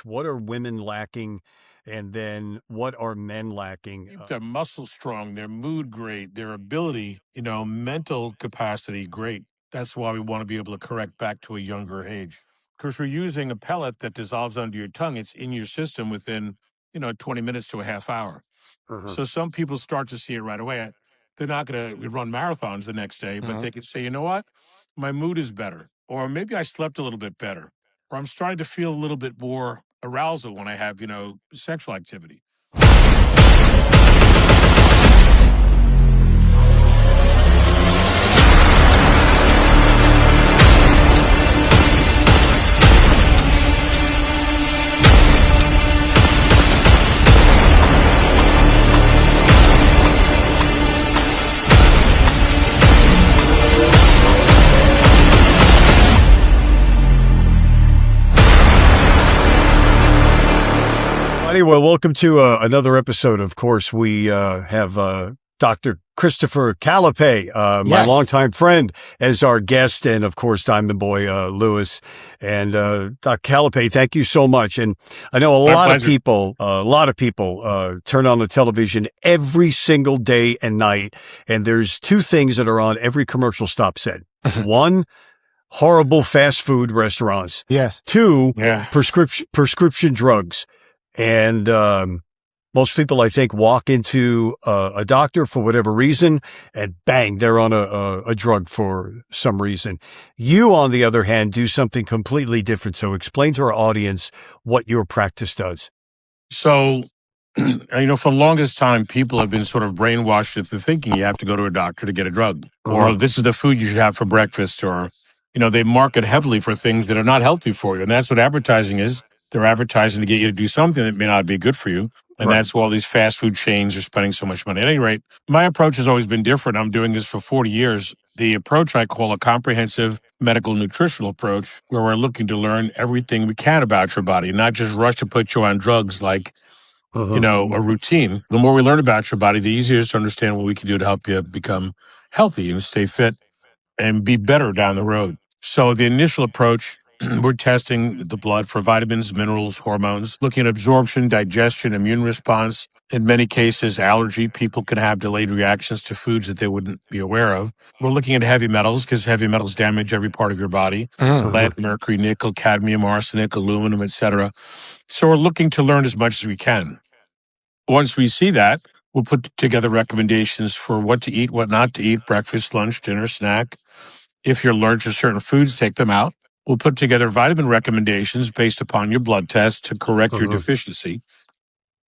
What are women lacking? And then what are men lacking? Keep their muscles strong, their mood great, their ability, mental capacity great. That's why we want to be able to correct back to a younger age. Because we're using a pellet that dissolves under your tongue. It's in your system within, 20 minutes to a half hour. Uh-huh. So some people start to see it right away. They're not going to run marathons the next day, but they can say, you know what? My mood is better. Or maybe I slept a little bit better. Or I'm starting to feel a little bit more arousal when I have, sexual activity. Anyway, welcome to another episode. Of course, we have Dr. Christopher Calapai, my longtime friend, as our guest, and of course, Diamond Boy Lewis. And Dr. Calapai, thank you so much. And I know a lot of people turn on the television every single day and night, and there's two things that are on every commercial stop said. One, horrible fast food restaurants. Yes. Two, prescription drugs. And most people, I think, walk into a doctor for whatever reason, and bang, they're on a drug for some reason. You, on the other hand, do something completely different. So explain to our audience what your practice does. So, for the longest time, people have been sort of brainwashed into thinking you have to go to a doctor to get a drug, or this is the food you should have for breakfast, or, they market heavily for things that are not healthy for you. And that's what advertising is. They're advertising to get you to do something that may not be good for you. And that's why all these fast food chains are spending so much money. At any rate, my approach has always been different. I'm doing this for 40 years. The approach I call a comprehensive medical nutritional approach, where we're looking to learn everything we can about your body, not just rush to put you on drugs like, a routine. The more we learn about your body, the easier it is to understand what we can do to help you become healthy and stay fit and be better down the road. So the initial approach, we're testing the blood for vitamins, minerals, hormones, looking at absorption, digestion, immune response. In many cases, allergy. People can have delayed reactions to foods that they wouldn't be aware of. We're looking at heavy metals because heavy metals damage every part of your body. Lead, mercury, nickel, cadmium, arsenic, aluminum, etc. So we're looking to learn as much as we can. Once we see that, we'll put together recommendations for what to eat, what not to eat, breakfast, lunch, dinner, snack. If you're allergic to certain foods, take them out. We'll put together vitamin recommendations based upon your blood test to correct your deficiency.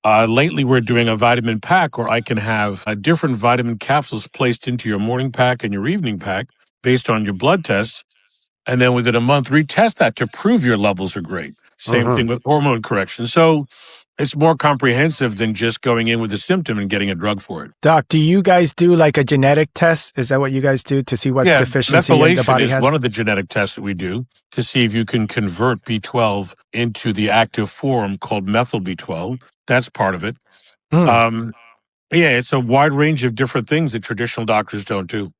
Lately, we're doing a vitamin pack where I can have different vitamin capsules placed into your morning pack and your evening pack based on your blood test. And then within a month, retest that to prove your levels are great. Same thing with hormone correction. So it's more comprehensive than just going in with a symptom and getting a drug for it. Doc, do you guys do like a genetic test? Is that what you guys do to see what deficiency the body has? Is one of the genetic tests that we do to see if you can convert B12 into the active form called methyl B12. That's part of it. It's a wide range of different things that traditional doctors don't do.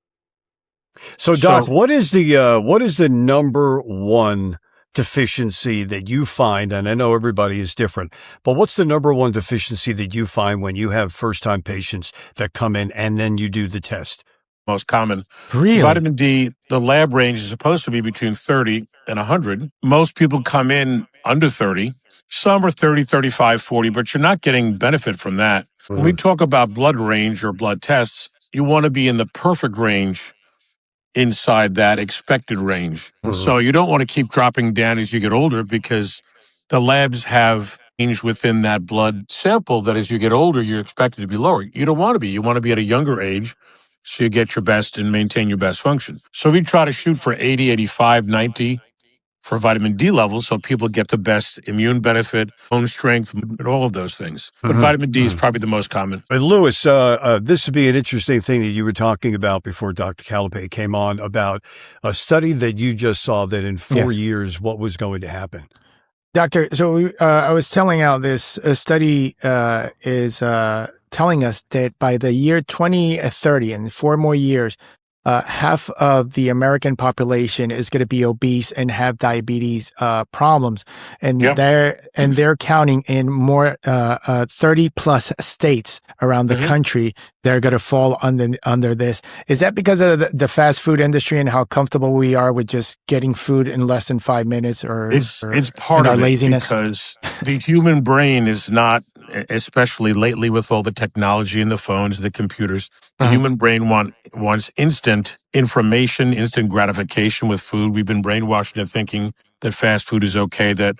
So, Doc, what is the number one deficiency that you find? And I know everybody is different, but what's the number one deficiency that you find when you have first-time patients that come in and then you do the test? Most common. Really? Vitamin D, the lab range is supposed to be between 30 and 100. Most people come in under 30. Some are 30, 35, 40, but you're not getting benefit from that. When we talk about blood range or blood tests, you want to be in the perfect range inside that expected range. So you don't want to keep dropping down as you get older because the labs have range within that blood sample that as you get older, you're expected to be lower. You don't want to be. You want to be at a younger age so you get your best and maintain your best function. So we try to shoot for 80, 85, 90 for vitamin D levels so people get the best immune benefit, bone strength, and all of those things. But vitamin D is probably the most common. But Lewis, this would be an interesting thing that you were talking about before Dr. Calapai came on about a study that you just saw that in 4 years, what was going to happen? Doctor, so I was telling out this study is telling us that by the year 2030, in 4 more years, half of the American population is going to be obese and have diabetes problems, and Yep. they're counting in more 30 plus states around the country. They're going to fall under this. Is that because of the fast food industry and how comfortable we are with just getting food in less than 5 minutes, or It's part our of it laziness? because the human brain is not, especially lately with all the technology and the phones, the computers, the human brain wants instant information, instant gratification with food. We've been brainwashed into thinking that fast food is okay, that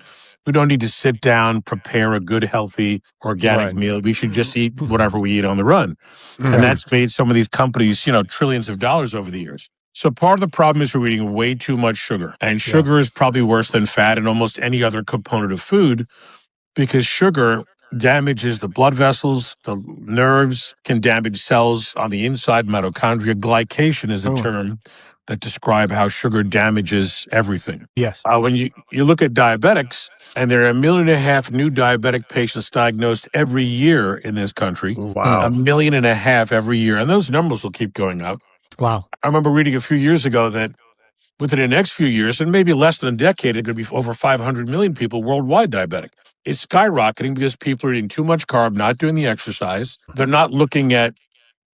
we don't need to sit down, prepare a good, healthy, organic meal. We should just eat whatever we eat on the run. And that's made some of these companies, trillions of dollars over the years. So part of the problem is we're eating way too much sugar. And sugar is probably worse than fat and almost any other component of food, because sugar damages the blood vessels, the nerves, can damage cells on the inside, mitochondria. Glycation is a term that describe how sugar damages everything. Yes. When you look at diabetics, and there are 1.5 million new diabetic patients diagnosed every year in this country. Wow. 1.5 million every year. And those numbers will keep going up. Wow. I remember reading a few years ago that within the next few years, and maybe less than a decade, it's going to be over 500 million people worldwide diabetic. It's skyrocketing because people are eating too much carb, not doing the exercise. They're not looking at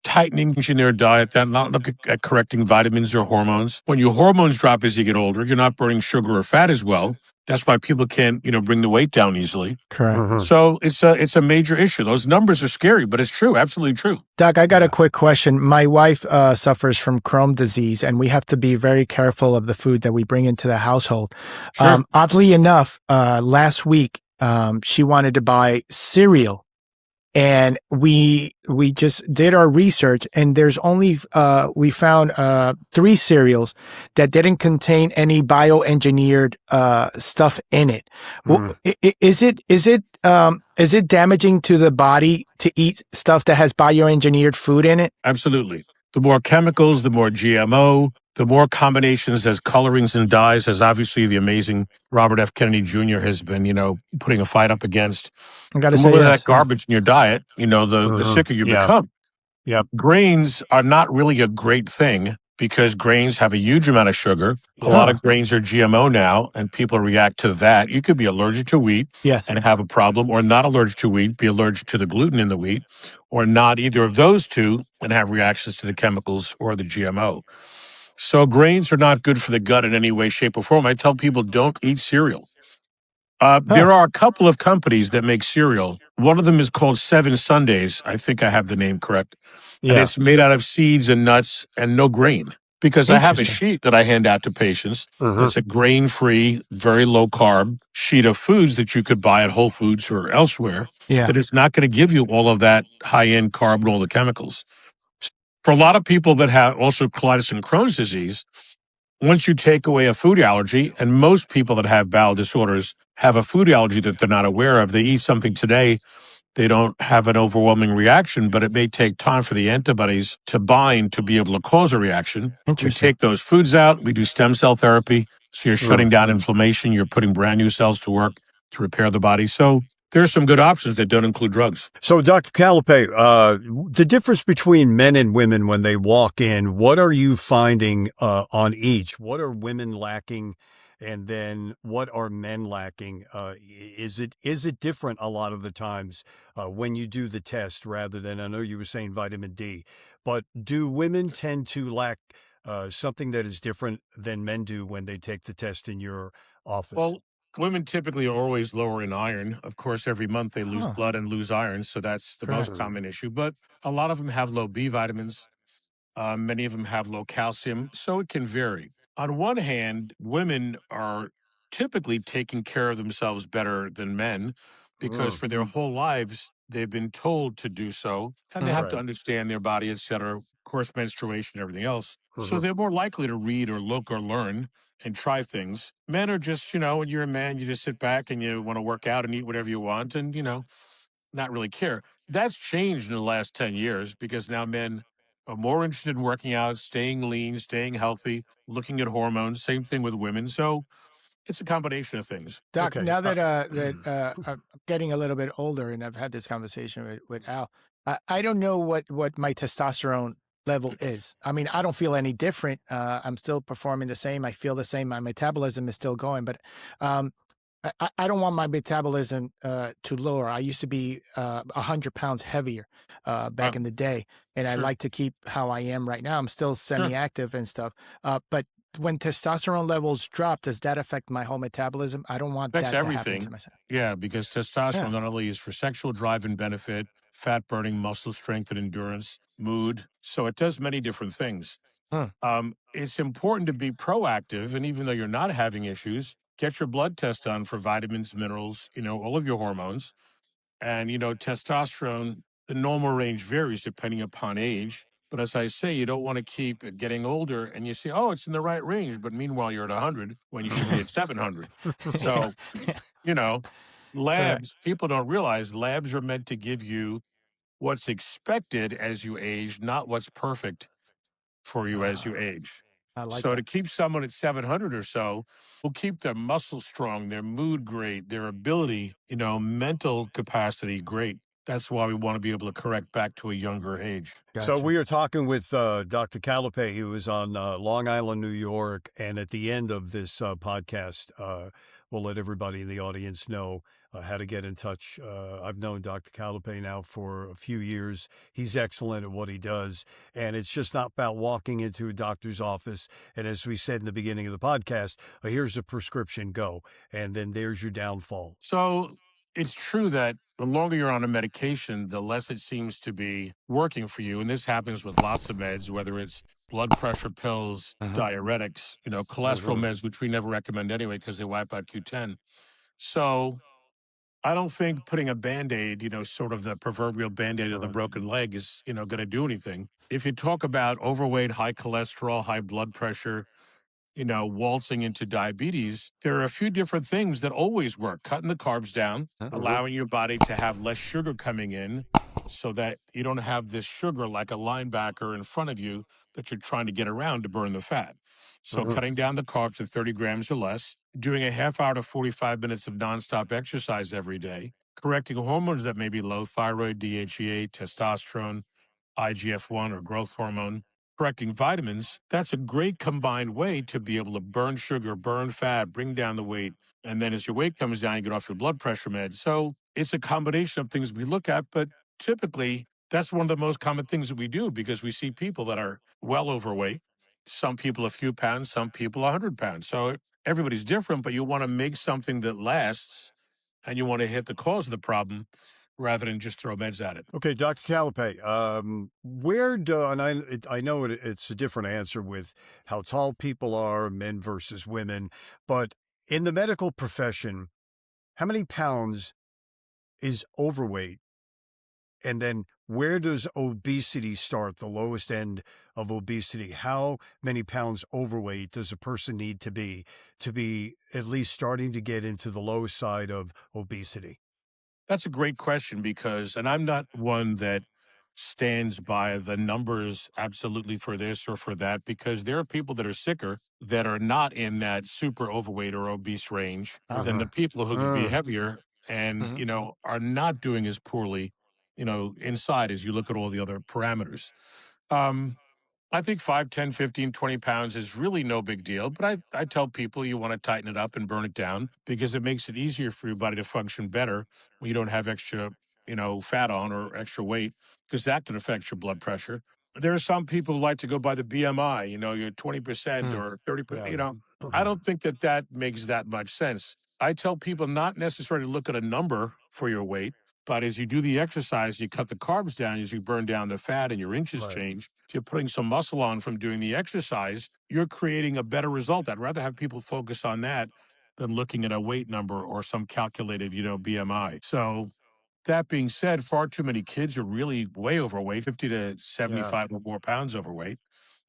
tightening their diet. They're not looking at correcting vitamins or hormones. When your hormones drop as you get older, you're not burning sugar or fat as well. That's why people can't, bring the weight down easily. Correct. So it's a major issue. Those numbers are scary, but it's true. Absolutely true. Doc, I got a quick question. My wife suffers from Crohn's disease, and we have to be very careful of the food that we bring into the household. Sure. Oddly enough, last week, she wanted to buy cereal, and we just did our research, and there's only we found 3 cereals that didn't contain any bioengineered stuff in it. Is it damaging to the body to eat stuff that has bioengineered food in it? Absolutely. The more chemicals, the more GMO, the more combinations as colorings and dyes, as obviously the amazing Robert F. Kennedy Jr. has been, putting a fight up against. I got to The say, more of yes. that garbage in your diet, the sicker you become. Yep. Grains are not really a great thing because grains have a huge amount of sugar. A lot of grains are GMO now, and people react to that. You could be allergic to wheat and have a problem, or not allergic to wheat, be allergic to the gluten in the wheat, or not either of those two and have reactions to the chemicals or the GMO. So grains are not good for the gut in any way, shape, or form. I tell people don't eat cereal. There are a couple of companies that make cereal. One of them is called 7 Sundays. I think I have the name correct. And it's made out of seeds and nuts and no grain. Because I have a sheet that I hand out to patients. That's a grain-free, very low-carb sheet of foods that you could buy at Whole Foods or elsewhere. That it's not going to give you all of that high-end carb and all the chemicals. For a lot of people that have ulcerative colitis and Crohn's disease, once you take away a food allergy, and most people that have bowel disorders have a food allergy that they're not aware of, they eat something today, they don't have an overwhelming reaction, but it may take time for the antibodies to bind to be able to cause a reaction. We take those foods out, we do stem cell therapy, so you're shutting down inflammation, you're putting brand new cells to work to repair the body. So there's some good options that don't include drugs. So, Dr. Calapai, the difference between men and women when they walk in, what are you finding on each? What are women lacking? And then what are men lacking? Is it different a lot of the times when you do the test rather than, I know you were saying vitamin D, but do women tend to lack something that is different than men do when they take the test in your office? Well, women typically are always lower in iron. Of course, every month they lose blood and lose iron, so that's the most common issue. But a lot of them have low B vitamins. Many of them have low calcium, so it can vary. On one hand, women are typically taking care of themselves better than men because for their whole lives, they've been told to do so, and they have to understand their body, et cetera, of course, menstruation, everything else. So they're more likely to read or look or learn and try things. Men are just, when you're a man, you just sit back and you want to work out and eat whatever you want and, not really care. That's changed in the last 10 years because now men are more interested in working out, staying lean, staying healthy, looking at hormones. Same thing with women. So it's a combination of things. Doc, now that I'm getting a little bit older and I've had this conversation with Al, I don't know what my testosterone level is. I mean, I don't feel any different. I'm still performing the same. I feel the same. My metabolism is still going, but I don't want my metabolism to lower. I used to be 100 pounds heavier back in the day, and I like to keep how I am right now. I'm still semi-active and stuff, but when testosterone levels drop, does that affect my whole metabolism? I don't want that to happen to myself. Yeah, because testosterone not only is for sexual drive and benefit, fat burning, muscle strength and endurance, mood. So it does many different things. It's important to be proactive. And even though you're not having issues, get your blood test done for vitamins, minerals, all of your hormones. And, testosterone, the normal range varies depending upon age. But as I say, you don't want to keep getting older and you say, oh, it's in the right range. But meanwhile, you're at 100 when you should be at 700. So, labs, people don't realize labs are meant to give you what's expected as you age, not what's perfect for you as you age. I like So that. to keep someone at 700 or so will keep their muscles strong, their mood great, their ability, mental capacity great. That's why we want to be able to correct back to a younger age. So we are talking with Dr. Calapai, who is on Long Island, New York. And at the end of this podcast, we'll let everybody in the audience know how to get in touch. I've known Dr. Calapai now for a few years. He's excellent at what he does. And it's just not about walking into a doctor's office. And as we said in the beginning of the podcast, here's a prescription, go. And then there's your downfall. So it's true that the longer you're on a medication, the less it seems to be working for you. And this happens with lots of meds, whether it's blood pressure pills, diuretics, cholesterol meds, which we never recommend anyway because they wipe out Q10. So I don't think putting a Band-Aid, sort of the proverbial Band-Aid on the broken leg is, going to do anything. If you talk about overweight, high cholesterol, high blood pressure, waltzing into diabetes, there are a few different things that always work. Cutting the carbs down, allowing your body to have less sugar coming in so that you don't have this sugar like a linebacker in front of you that you're trying to get around to burn the fat. So cutting down the carbs to 30 grams or less, doing a half hour to 45 minutes of nonstop exercise every day, correcting hormones that may be low, thyroid, DHEA, testosterone, IGF-1 or growth hormone, correcting vitamins, that's a great combined way to be able to burn sugar, burn fat, bring down the weight. And then as your weight comes down, you get off your blood pressure meds. So it's a combination of things we look at, but typically that's one of the most common things that we do because we see people that are well overweight. Some people a few pounds, some people 100 pounds. So everybody's different, but you want to make something that lasts and you want to hit the cause of the problem rather than just throw meds at it. Okay, Dr. Calapai, and I know it's a different answer with how tall people are, men versus women, but in the medical profession, how many pounds is overweight? And then where does obesity start, the lowest end of obesity? How many pounds overweight does a person need to be at least starting to get into the lowest side of obesity? That's a great question because, and I'm not one that stands by the numbers absolutely for this or for that, because there are people that are sicker that are not in that super overweight or obese range than the people who could be heavier and, are not doing as poorly, inside as you look at all the other parameters. I think 5, 10, 15, 20 pounds is really no big deal. But I tell people you want to tighten it up and burn it down because it makes it easier for your body to function better when you don't have extra, fat on or extra weight, because that can affect your blood pressure. There are some people who like to go by the BMI, you're 20% or 30%, I don't think that makes that much sense. I tell people not necessarily to look at a number for your weight, but as you do the exercise, you cut the carbs down, as you burn down the fat and your inches change, if you're putting some muscle on from doing the exercise, you're creating a better result. I'd rather have people focus on that than looking at a weight number or some calculated, BMI. So that being said, far too many kids are really way overweight, 50 to 75 or more pounds overweight.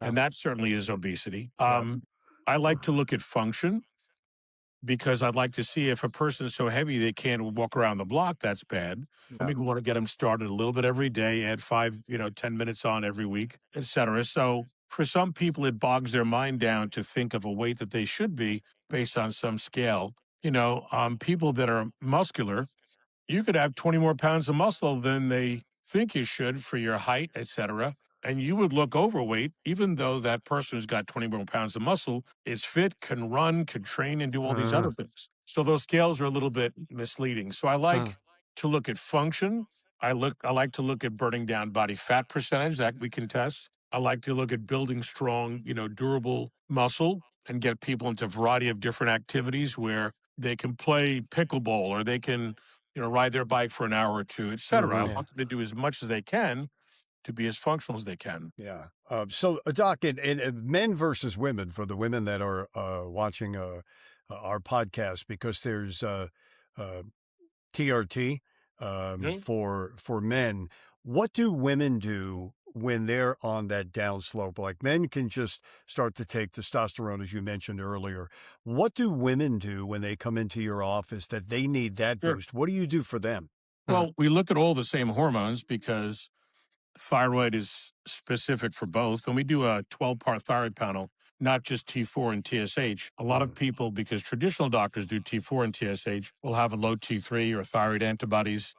And that certainly is obesity. I like to look at function, because I'd like to see if a person is so heavy they can't walk around the block, that's bad. And we want to get them started a little bit every day, add 5, 10 minutes on every week, et cetera. So for some people, it bogs their mind down to think of a weight that they should be based on some scale. People that are muscular, you could have 20 more pounds of muscle than they think you should for your height, et cetera. and you would look overweight, even though that person who's got 20 more pounds of muscle is fit, can run, can train, and do all these other things. So those scales are a little bit misleading. So I like to look at function. I like to look at burning down body fat percentage that we can test. I like to look at building strong, durable muscle and get people into a variety of different activities where they can play pickleball or they can, ride their bike for an hour or two, et cetera. I want them to do as much as they can to be as functional as they can. Yeah. So, Doc, in men versus women, for the women that are watching our podcast, because there's TRT for men. What do women do when they're on that downslope? Like men can just start to take testosterone, as you mentioned earlier. What do women do when they come into your office that they need that boost? What do you do for them? Well, we look at all the same hormones because thyroid is specific for both. And we do a 12-part thyroid panel, not just T4 and TSH. A lot of people, because traditional doctors do T4 and TSH, will have a low T3 or thyroid antibodies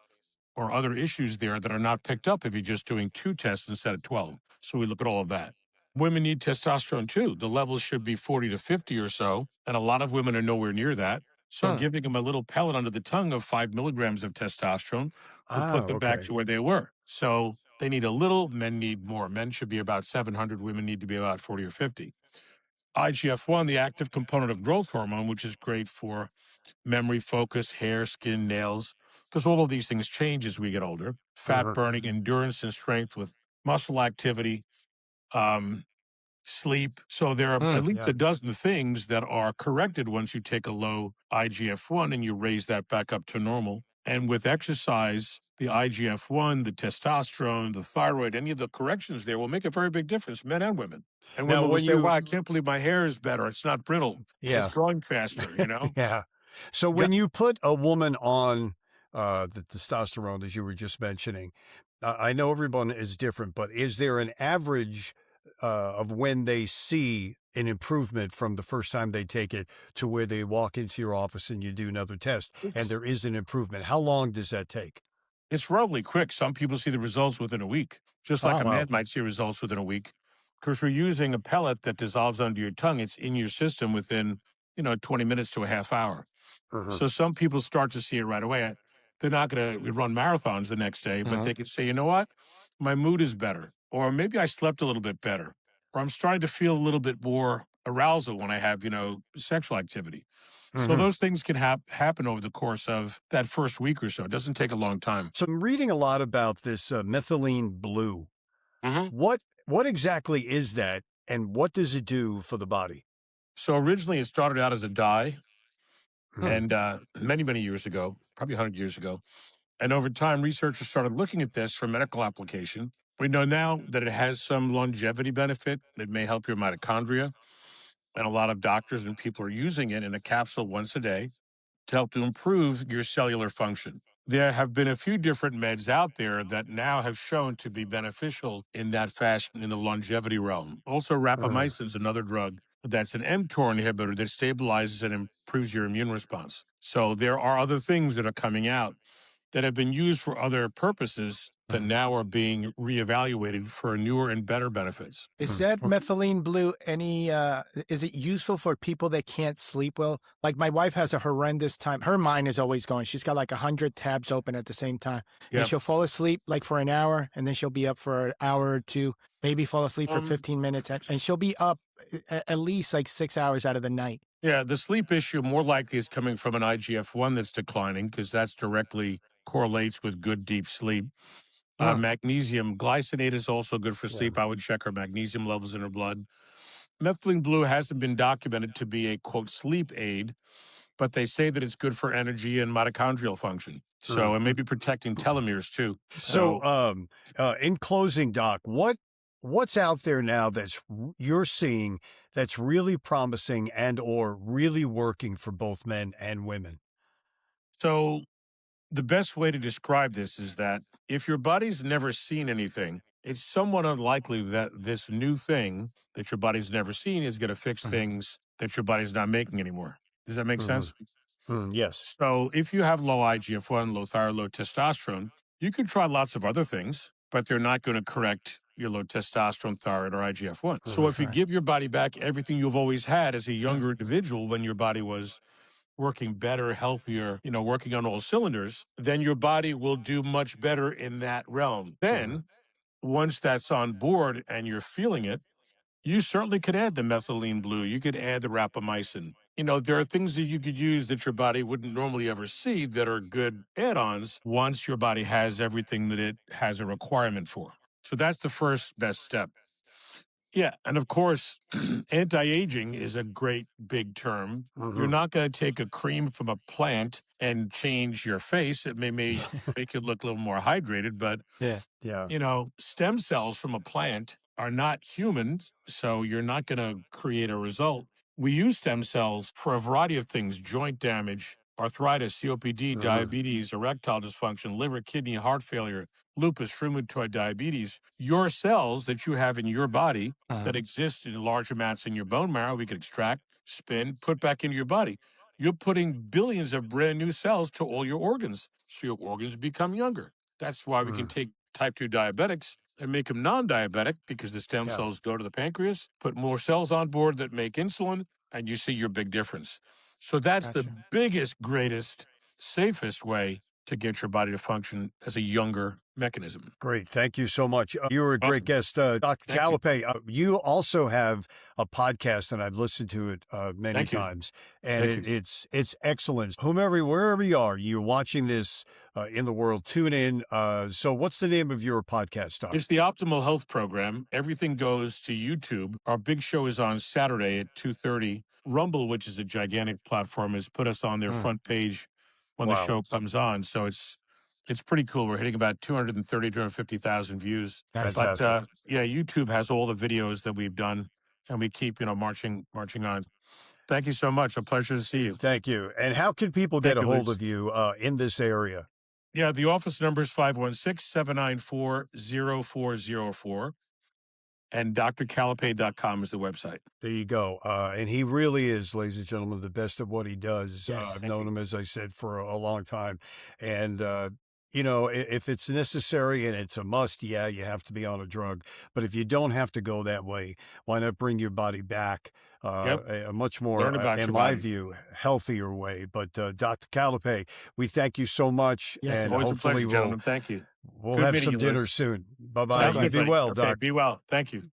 or other issues there that are not picked up if you're just doing 2 tests instead of 12. So we look at all of that. Women need testosterone too. The levels should be 40 to 50 or so. And a lot of women are nowhere near that. So giving them a little pellet under the tongue of 5 milligrams of testosterone will put them back to where they were. So they need a little, men need more. Men should be about 700, women need to be about 40 or 50. IGF-1, the active component of growth hormone, which is great for memory, focus, hair, skin, nails, because all of these things change as we get older. Fat burning, endurance and strength with muscle activity, sleep. So there are at least a dozen things that are corrected once you take a low IGF-1 and you raise that back up to normal. And with exercise, the IGF-1, the testosterone, the thyroid, any of the corrections there will make a very big difference, men and women. And women will say, wow, I can't believe my hair is better. It's not brittle. It's growing faster, Yeah. So when you put a woman on the testosterone, as you were just mentioning, I know everyone is different, but is there an average of when they see an improvement from the first time they take it to where they walk into your office and you do another test and there is an improvement? How long does that take? It's relatively quick. Some people see the results within a week, just like a man might see results within a week. Because we're using a pellet that dissolves under your tongue. It's in your system within, 20 minutes to a half hour. So some people start to see it right away. They're not going to run marathons the next day, but they can say, you know what? My mood is better. Or maybe I slept a little bit better. Or I'm starting to feel a little bit more arousal when I have, sexual activity. So those things can happen over the course of that first week or so. It doesn't take a long time. So I'm reading a lot about this methylene blue. What exactly is that, and what does it do for the body? So originally it started out as a dye, and many, many years ago, probably 100 years ago. And over time, researchers started looking at this for medical application. We know now that it has some longevity benefit. It may help your mitochondria. And a lot of doctors and people are using it in a capsule once a day to help to improve your cellular function. There have been a few different meds out there that now have shown to be beneficial in that fashion in the longevity realm. Also, rapamycin is another drug that's an mTOR inhibitor that stabilizes and improves your immune response. So there are other things that are coming out that have been used for other purposes that now are being reevaluated for newer and better benefits. Is that methylene blue is it useful for people that can't sleep well? Like my wife has a horrendous time. Her mind is always going. She's got like 100 tabs open at the same time. Yep. And she'll fall asleep like for an hour and then she'll be up for an hour or two, maybe fall asleep for 15 minutes and she'll be up at least like 6 hours out of the night. Yeah, the sleep issue more likely is coming from an IGF-1 that's declining because that's directly correlates with good deep sleep. Magnesium glycinate is also good for sleep. I would check her magnesium levels in her blood. Methylene blue hasn't been documented to be a, quote, sleep aid, but they say that it's good for energy and mitochondrial function. So, and maybe protecting telomeres too. So, in closing, Doc, what's out there now you're seeing that's really promising and or really working for both men and women? So the best way to describe this is that if your body's never seen anything, it's somewhat unlikely that this new thing that your body's never seen is going to fix things that your body's not making anymore. Does that make sense? Yes. So if you have low IGF-1, low thyroid, low testosterone, you can try lots of other things, but they're not going to correct your low testosterone, thyroid, or IGF-1. So That's if you right. give your body back everything you've always had as a younger individual when your body was working better, healthier, working on all cylinders, then your body will do much better in that realm. Then, once that's on board and you're feeling it, you certainly could add the methylene blue. You could add the rapamycin. There are things that you could use that your body wouldn't normally ever see that are good add-ons once your body has everything that it has a requirement for. So that's the first best step. Yeah. And of course, anti-aging is a great big term. You're not going to take a cream from a plant and change your face. It may make you look a little more hydrated, but stem cells from a plant are not human, so you're not going to create a result. We use stem cells for a variety of things: joint damage, arthritis, COPD, diabetes, erectile dysfunction, liver, kidney, heart failure, lupus, rheumatoid diabetes. Your cells that you have in your body that exist in large amounts in your bone marrow, we can extract, spin, put back into your body. You're putting billions of brand new cells to all your organs, so your organs become younger. That's why we can take type 2 diabetics and make them non-diabetic, because the stem cells go to the pancreas, put more cells on board that make insulin, and you see your big difference. So that's the biggest, greatest, safest way to get your body to function as a younger mechanism. Great. Thank you so much. You were a great guest, Dr. Calapai. You also have a podcast, and I've listened to it many times, and it's excellent. Wherever you are, you're watching this in the world, tune in. So what's the name of your podcast, Doc? It's the Optimal Health Program. Everything goes to YouTube. Our big show is on Saturday at 2:30. Rumble, which is a gigantic platform, has put us on their front page when the show comes on. So it's pretty cool. We're hitting about 230, 250,000 views. But YouTube has all the videos that we've done, and we keep, marching on. Thank you so much. A pleasure to see you. Thank you. And how can people get a hold of you in this area? Yeah, the office number is 516-794-0404. And drcalapai.com is the website. There you go. And he really is, ladies and gentlemen, the best at what he does. I've known him, as I said, for a long time. And, if it's necessary and it's a must, you have to be on a drug. But if you don't have to go that way, why not bring your body back a much more, in my view, healthier way? But Dr. Calapai, we thank you so much. Yes, and always a hopefully pleasure, gentlemen. Thank you. We'll have some dinner soon. Bye-bye. Be well, Doc. Be well. Thank you.